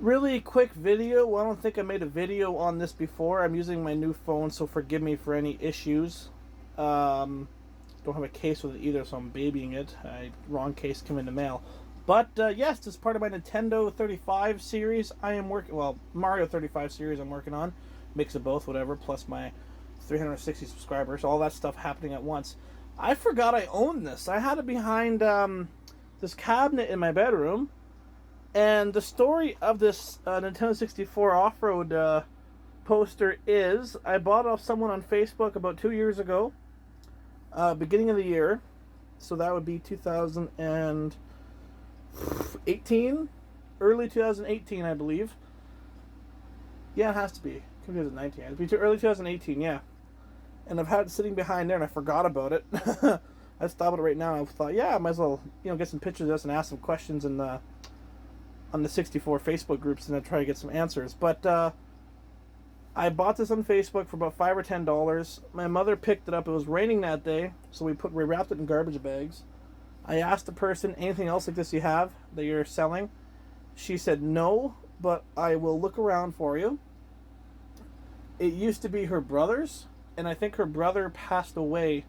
Really quick video. Well, I don't think I made a video on this before. I'm using my new phone, so forgive me for any issues. Don't have a case with it either, so I'm babying it. Wrong case came in the mail. But yes, this is part of my Nintendo 35 series. I am working, well, Mario 35 series I'm working on. Mix of both, whatever, plus my 360 subscribers. All that stuff happening at once. I forgot I owned this. I had it behind this cabinet in my bedroom. And the story of this Nintendo 64 off-road poster is, I bought it off someone on Facebook about 2 years ago, beginning of the year. So that would be 2018, early 2018, I believe. Yeah, it has to be 2019. It'd be early 2018, yeah. And I've had it sitting behind there, and I forgot about it. I just thought about it right now. I thought, yeah, I might as well, get some pictures of this and ask some questions in the on the 64 Facebook groups and then try to get some answers. But I bought this on Facebook for about $5 or $10. My mother picked it up. It was raining that day, so we wrapped it in garbage bags. I asked the person, anything else like this you have that you're selling? She said no, but I will look around for you. It used to be her brother's, and I think her brother passed away,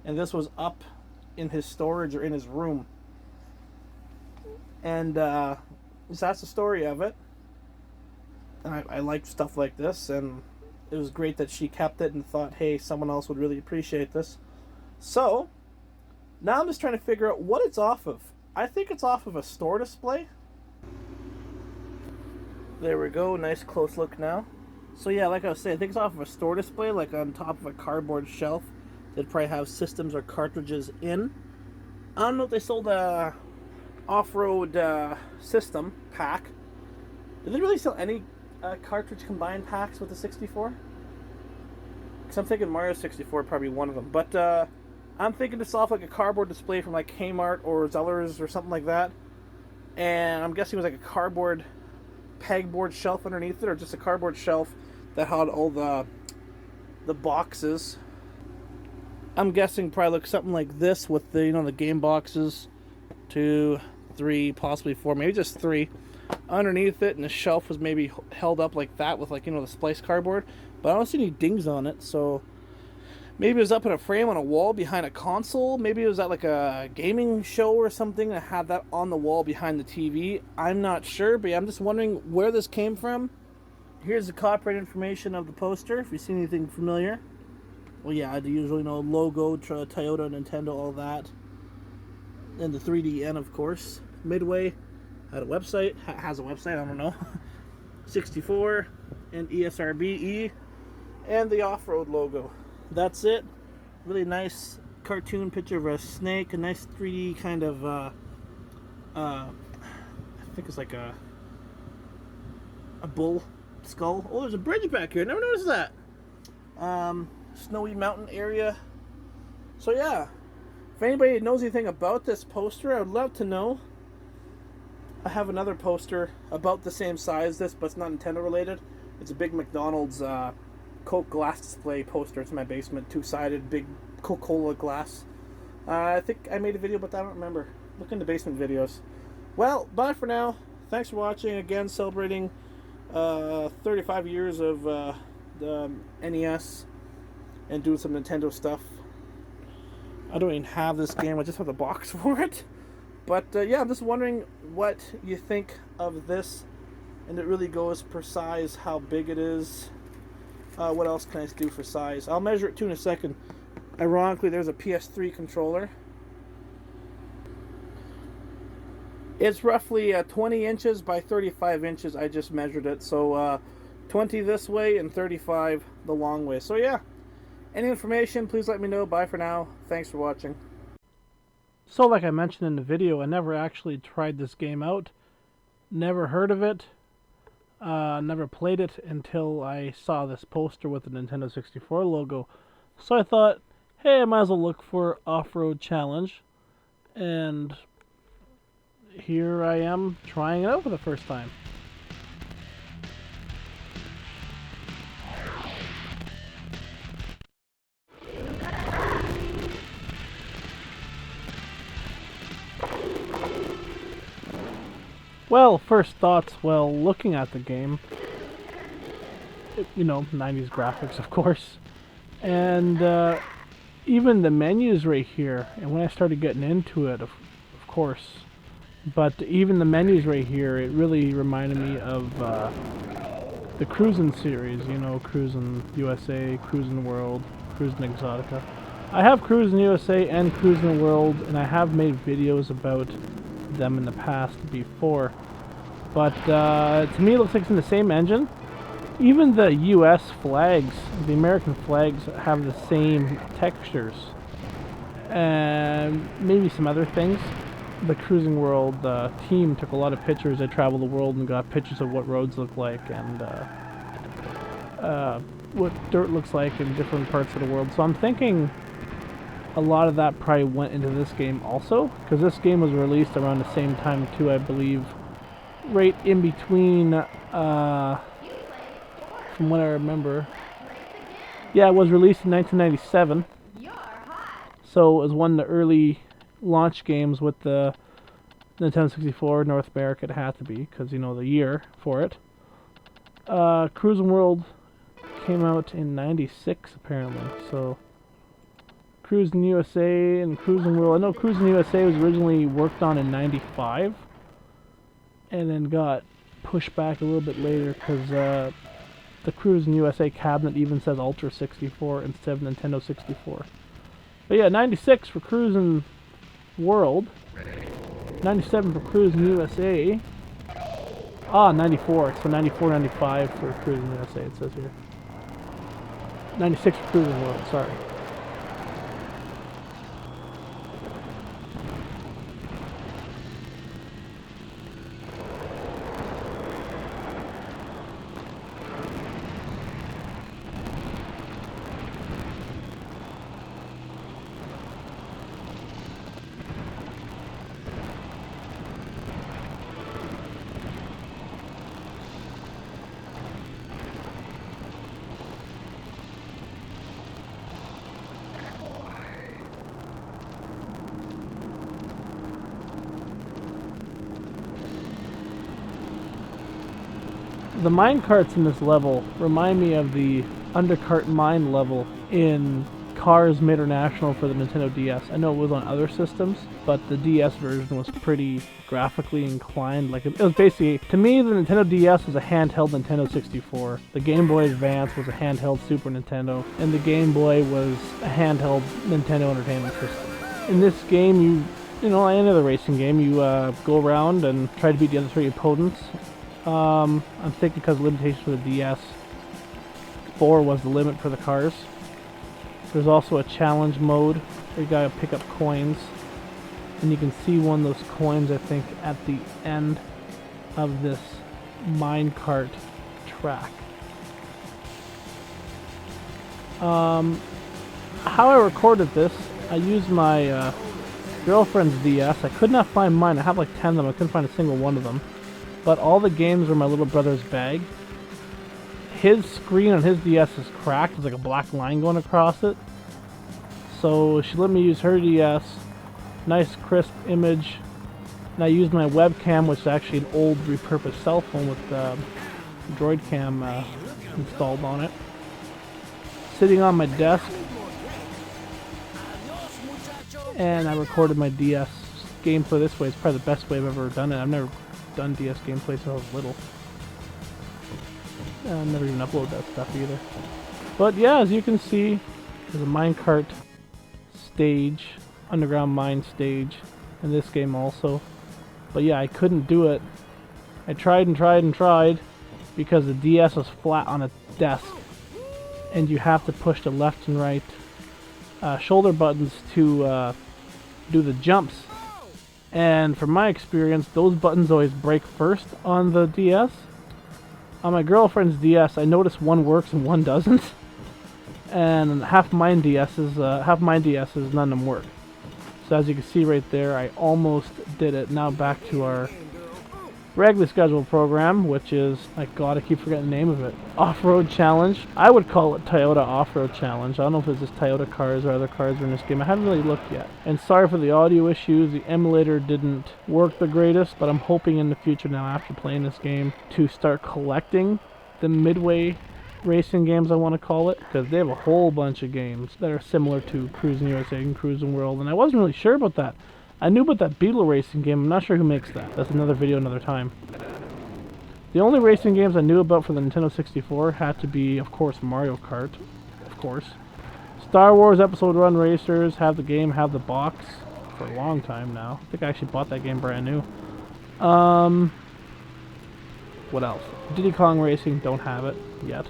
and this was up in his storage or in his room. And so that's the story of it. And I like stuff like this, and it was great that she kept it and thought, hey, someone else would really appreciate this. So, now I'm just trying to figure out what it's off of. I think it's off of a store display. There we go, nice close look now. So yeah, like I was saying, I think it's off of a store display, like on top of a cardboard shelf. They'd probably have systems or cartridges in. I don't know if they sold a off-road system pack. Did they really sell any cartridge combined packs with the 64? Because I'm thinking Mario 64 probably one of them. But I'm thinking this off like a cardboard display from like Kmart or Zellers or something like that. And I'm guessing it was like a cardboard pegboard shelf underneath it, or just a cardboard shelf that had all the boxes. I'm guessing probably looks something like this with the the game boxes. 2, 3, possibly 4, maybe just 3 underneath it, and the shelf was maybe held up like that with the spliced cardboard, but I don't see any dings on it. So maybe it was up in a frame on a wall behind a console. Maybe it was at like a gaming show or something and had that on the wall behind the TV. I'm not sure, but yeah, I'm just wondering where this came from. Here's the copyright information of the poster if you see anything familiar. Well, yeah, the usual logo, Toyota, Nintendo, all that. And the 3DN, of course. Midway had a website, has a website, I don't know. 64 and ESRBE and the off-road logo. That's it. Really nice cartoon picture of a snake, a nice 3D kind of I think it's like a bull skull. Oh, there's a bridge back here. Never noticed that. Snowy mountain area. So yeah, if anybody knows anything about this poster, I would love to know. I have another poster about the same size as this, but it's not Nintendo related. It's a big McDonald's Coke glass display poster. It's in my basement, two-sided, big Coca-Cola glass. I think I made a video, but I don't remember. Look in the basement videos. Well, bye for now. Thanks for watching. Again, celebrating 35 years of the NES and doing some Nintendo stuff. I don't even have this game. I just have the box for it. But yeah, I'm just wondering what you think of this. And it really goes per size, how big it is. What else can I do for size? I'll measure it too in a second. Ironically, there's a PS3 controller. It's roughly 20 inches by 35 inches. I just measured it. So 20 this way and 35 the long way. So yeah, any information, please let me know. Bye for now. Thanks for watching. So like I mentioned in the video, I never actually tried this game out. Never heard of it. Never played it until I saw this poster with the Nintendo 64 logo. So I thought, hey, I might as well look for Off-Road Challenge. And here I am trying it out for the first time. Well, first thoughts while looking at the game, you know, 90s graphics, of course. And even the menus right here, and when I started getting into it, of course, but even the menus right here, it really reminded me of the Cruis'n series, you know, Cruis'n USA, Cruis'n World, Cruis'n Exotica. I have Cruis'n USA and Cruis'n World, and I have made videos about them in the past before. But to me, it looks like it's in the same engine. Even the US flags, the American flags, have the same textures. And maybe some other things. The Cruis'n World team took a lot of pictures. They traveled the world and got pictures of what roads look like and what dirt looks like in different parts of the world. So I'm thinking a lot of that probably went into this game also, because this game was released around the same time too, I believe. Right in between, from what I remember. Yeah, it was released in 1997. So it was one of the early launch games with the Nintendo 64 North America. It had to be, because, you know, the year for it. Cruis'n World came out in 96, apparently. So Cruis'n USA and Cruis'n World. I know Cruis'n USA was originally worked on in 95. And then got pushed back a little bit later because the Cruis'n USA cabinet even says Ultra 64 instead of Nintendo 64. But yeah, 96 for Cruis'n World. 97 for Cruis'n USA. 94. So 94, 95 for Cruis'n USA, it says here. 96 for Cruis'n World, sorry. The minecarts in this level remind me of the undercart mine level in Cars International for the Nintendo DS. I know it was on other systems, but the DS version was pretty graphically inclined. Like it was basically, to me, the Nintendo DS was a handheld Nintendo 64. The Game Boy Advance was a handheld Super Nintendo, and the Game Boy was a handheld Nintendo Entertainment System. In this game, you know, like any other racing game, you go around and try to beat the other three opponents. I'm thinking because of limitations for the DS, 4 was the limit for the cars. There's also a challenge mode where you gotta pick up coins, and you can see one of those coins, I think, at the end of this minecart track. How I recorded this, I used my girlfriend's DS. I could not find mine. I have like 10 of them. I couldn't find a single one of them. But all the games are my little brother's bag. His screen on his DS is cracked. There's like a black line going across it. So she let me use her DS. Nice crisp image. And I used my webcam, which is actually an old repurposed cell phone with Droid Cam installed on it. Sitting on my desk. And I recorded my DS gameplay this way. It's probably the best way I've ever done it. I've never done DS gameplay since I was little. I never even uploaded that stuff either. But yeah, as you can see, there's a minecart stage, underground mine stage, in this game also. But yeah, I couldn't do it. I tried and tried and tried because the DS was flat on a desk, and you have to push the left and right shoulder buttons to do the jumps. And from my experience, those buttons always break first on the DS. On my girlfriend's DS, I noticed one works and one doesn't. And half mine DS's, none of them work. So as you can see right there, I almost did it. Now back to our regularly scheduled program, which is, my god, I keep forgetting the name of it, Off-Road Challenge. I would call it Toyota Off-Road Challenge. I don't know if it's just Toyota cars or other cars are in this game. I haven't really looked yet. And sorry for the audio issues. The emulator didn't work the greatest, but I'm hoping in the future now, after playing this game, to start collecting the Midway racing games, I want to call it, because they have a whole bunch of games that are similar to Cruising USA and Cruising World, and I wasn't really sure about that. I knew about that Beetle racing game. I'm not sure who makes that. That's another video another time. The only racing games I knew about for the Nintendo 64 had to be, of course, Mario Kart, of course. Star Wars Episode Run Racers, have the game, have the box for a long time now. I think I actually bought that game brand new. What else? Diddy Kong Racing, don't have it yet.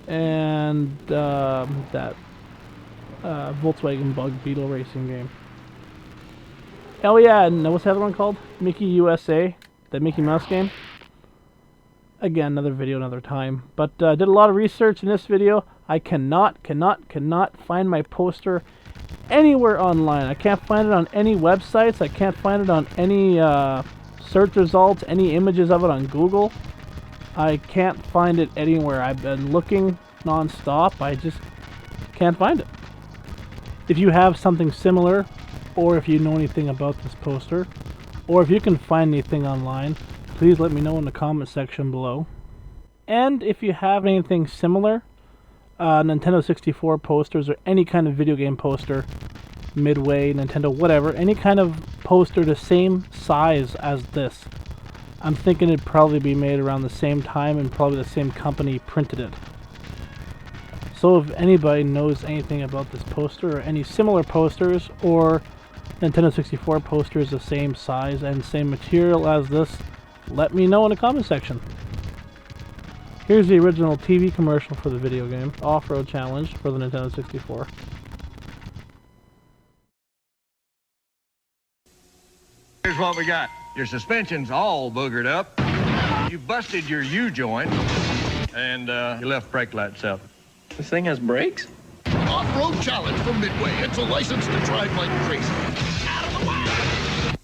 And that Volkswagen Bug Beetle racing game. Oh yeah, and what's the other one called? Mickey USA, that Mickey Mouse game. Again, another video another time. But did a lot of research in this video. I cannot find my poster anywhere online. I can't find it on any websites. I can't find it on any search results, any images of it on Google. I can't find it anywhere. I've been looking non-stop. I just can't find it. If you have something similar, or if you know anything about this poster, or if you can find anything online, please let me know in the comment section below. And if you have anything similar, Nintendo 64 posters or any kind of video game poster, Midway, Nintendo, whatever, any kind of poster the same size as this, I'm thinking it'd probably be made around the same time and probably the same company printed it. So if anybody knows anything about this poster or any similar posters or Nintendo 64 posters the same size and same material as this, let me know in the comment section. Here's the original TV commercial for the video game, Off-Road Challenge for the Nintendo 64. Here's what we got. Your suspension's all boogered up. You busted your U-joint, and your left brake light's out. This thing has brakes? Off-Road Challenge from Midway. It's a license to drive like crazy. Out of the way!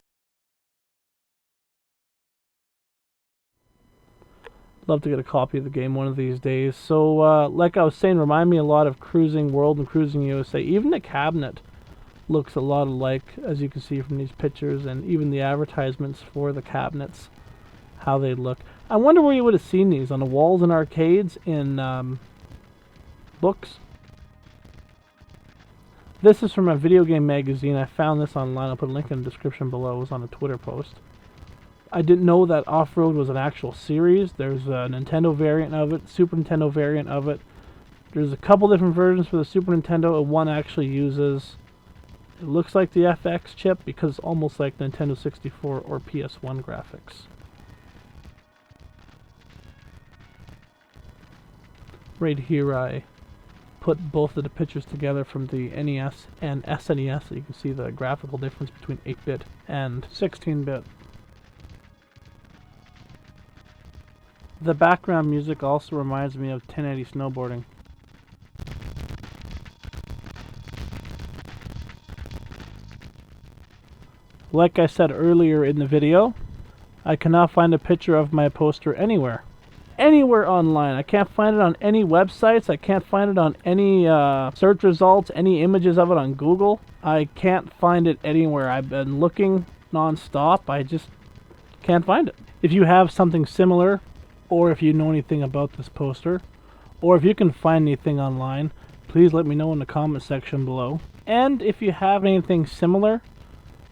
Love to get a copy of the game one of these days. So, like I was saying, remind me a lot of Cruising World and Cruising USA. Even the cabinet looks a lot alike, as you can see from these pictures, and even the advertisements for the cabinets, how they look. I wonder where you would have seen these, on the walls in arcades, in books. This is from a video game magazine. I found this online. I'll put a link in the description below. It was on a Twitter post. I didn't know that Off-Road was an actual series. There's a Nintendo variant of it, Super Nintendo variant of it. There's a couple different versions for the Super Nintendo, and one actually uses, it looks like the FX chip because it's almost like Nintendo 64 or PS1 graphics. Right here I put both of the pictures together from the NES and SNES so you can see the graphical difference between 8-bit and 16-bit. The background music also reminds me of 1080 snowboarding. Like I said earlier in the video, I cannot find a picture of my poster anywhere. Anywhere online. I can't find it on any websites. I can't find it on any search results, any images of it on Google. I can't find it anywhere. I've been looking non-stop. I just can't find it. If you have something similar, or if you know anything about this poster, or if you can find anything online, please let me know in the comment section below. And if you have anything similar,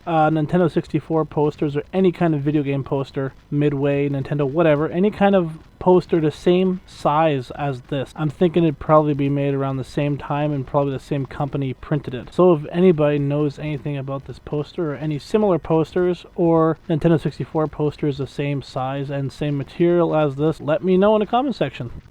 Nintendo 64 posters or any kind of video game poster, Midway, Nintendo, whatever, any kind of poster the same size as this, I'm thinking it'd probably be made around the same time and probably the same company printed it. So if anybody knows anything about this poster or any similar posters or Nintendo 64 posters the same size and same material as this, let me know in the comment section.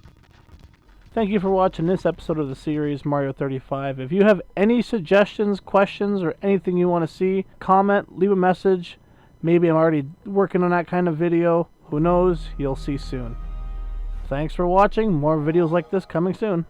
Thank you for watching this episode of the series Mario 35. If you have any suggestions, questions, or anything you want to see, comment, leave a message. Maybe I'm already working on that kind of video. Who knows? You'll see soon. Thanks for watching. More videos like this coming soon.